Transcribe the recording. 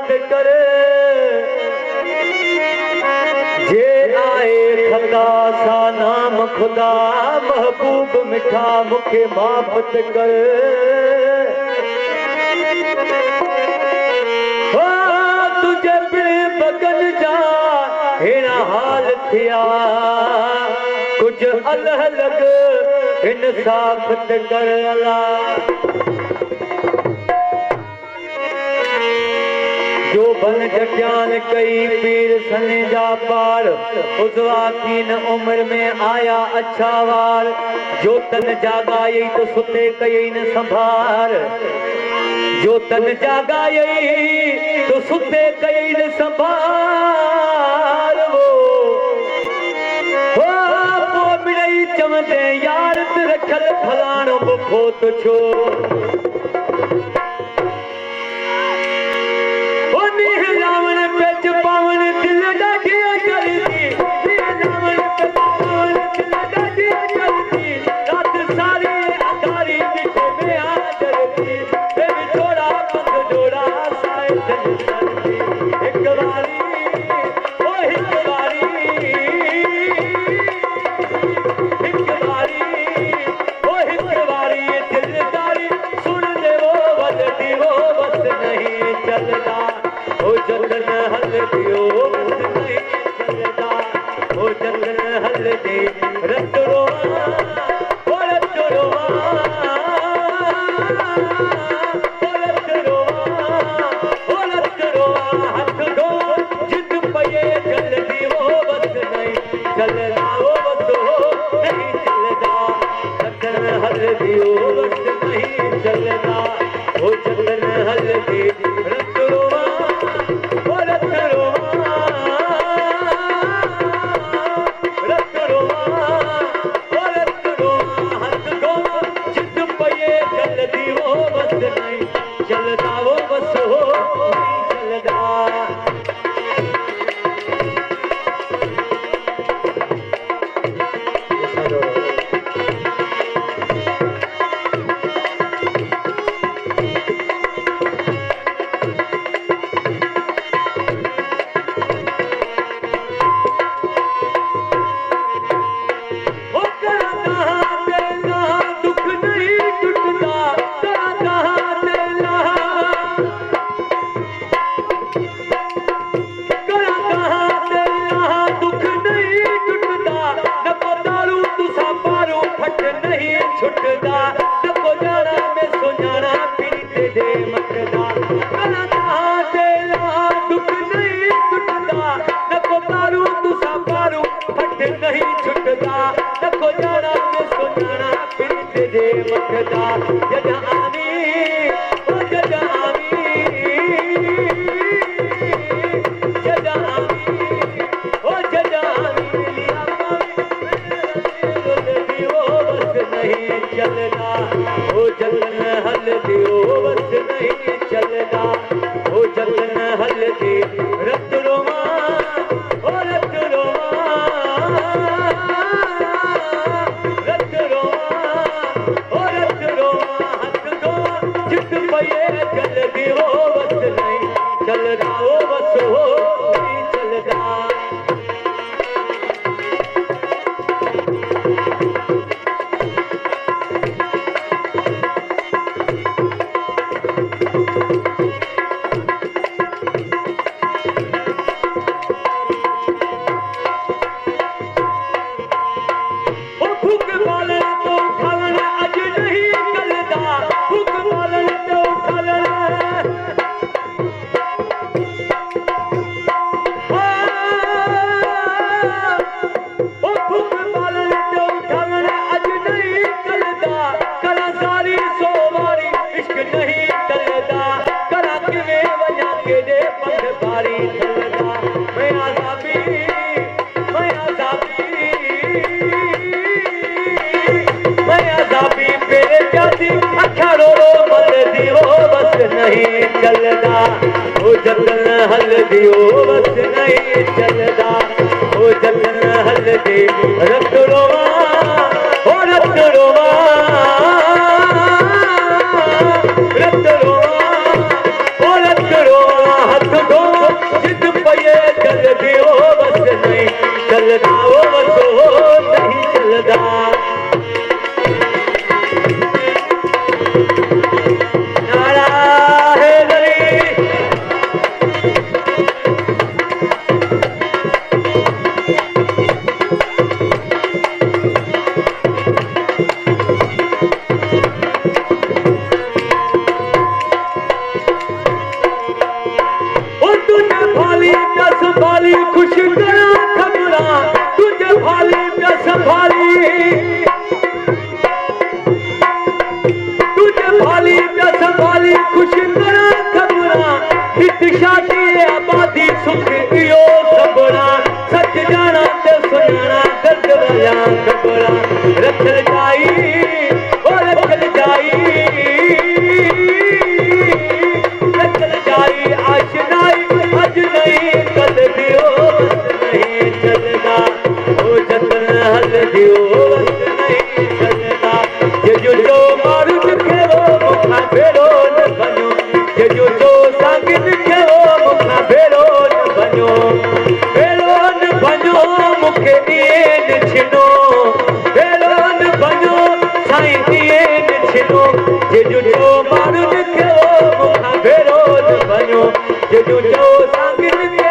मोहब्बत कर जे आए खता सा नाम खुदा महबूब मिठा मुखे मोहब्बत कर तुझे बिन बगन जा हेड़ा हाल थिया कुछ अल्लाह लग इंसाफ कर अल्लाह जो बन जटियान कई पीर सने जा पार उजवाकीन उम्र में आया अच्छा वार जो तन जागा यही तो सुते कई न संभार जो तन जागा यही तो सुते कई न संभार वो मिड़ई चवंदे यार ते रखल फलाणो बुखो तो छो हल दियो बस नहीं चलदा ओ जतन हल दे रत रोवा ओ रत रोवा रत रोवा ओ रत रोवा हथ ते सुनाना दर्द वाला कपड़ा रखल जाई ओ रखल जाई आशनाई अज नहीं कल दियो नहीं चलना ओ जतन हल दियो नहीं चलना जो मारू दिखे वो मुखा भेड़ो न बनो जो संग दिखे वो मुखा भेड़ो न बनो मुखे दिए छिनो भेड़ो न बनो साईं दिए छिनो जो मारू दिखे वो मुखा भेड़ो न बनो जो संग